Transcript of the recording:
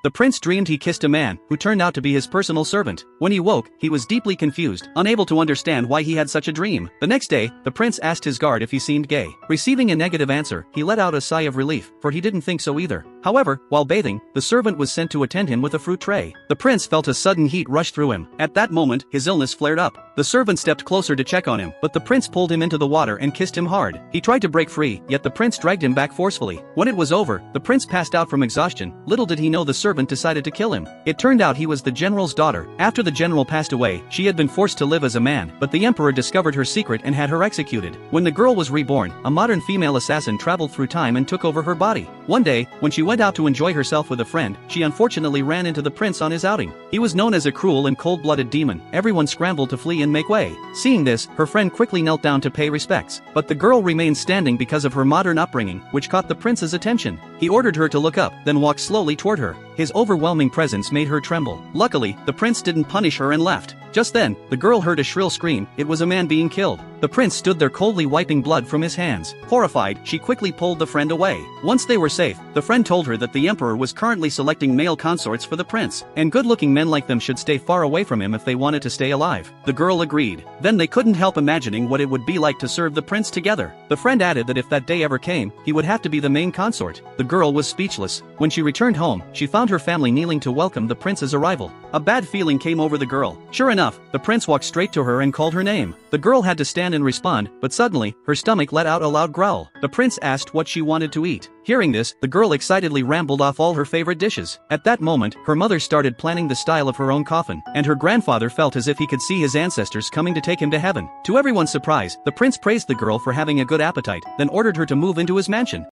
The prince dreamed he kissed a man, who turned out to be his personal servant. When he woke, he was deeply confused, unable to understand why he had such a dream. The next day, the prince asked his guard if he seemed gay. Receiving a negative answer, he let out a sigh of relief, for he didn't think so either. However, while bathing, the servant was sent to attend him with a fruit tray. The prince felt a sudden heat rush through him. At that moment, his illness flared up. The servant stepped closer to check on him, but the prince pulled him into the water and kissed him hard. He tried to break free, yet the prince dragged him back forcefully. When it was over, the prince passed out from exhaustion. Little did he know the servant decided to kill him. It turned out he was the general's daughter. After the general passed away, she had been forced to live as a man, but the emperor discovered her secret and had her executed. When the girl was reborn, a modern female assassin traveled through time and took over her body. One day, when she went out to enjoy herself with a friend, she unfortunately ran into the prince on his outing. He was known as a cruel and cold-blooded demon. Everyone scrambled to flee and make way. Seeing this, her friend quickly knelt down to pay respects, but the girl remained standing because of her modern upbringing, which caught the prince's attention. He ordered her to look up, then walked slowly toward her. His overwhelming presence made her tremble. Luckily, the prince didn't punish her and left. Just then, the girl heard a shrill scream. It was a man being killed. The prince stood there coldly wiping blood from his hands. Horrified, she quickly pulled the friend away. Once they were safe, the friend told her that the emperor was currently selecting male consorts for the prince, and good-looking men like them should stay far away from him if they wanted to stay alive. The girl agreed. Then they couldn't help imagining what it would be like to serve the prince together. The friend added that if that day ever came, he would have to be the main consort. The girl was speechless. When she returned home, she found her family kneeling to welcome the prince's arrival. A bad feeling came over the girl. Sure enough, the prince walked straight to her and called her name. The girl had to stand and respond, but suddenly, her stomach let out a loud growl. The prince asked what she wanted to eat. Hearing this, the girl excitedly rambled off all her favorite dishes. At that moment, her mother started planning the style of her own coffin, and her grandfather felt as if he could see his ancestors coming to take him to heaven. To everyone's surprise, the prince praised the girl for having a good appetite, then ordered her to move into his mansion.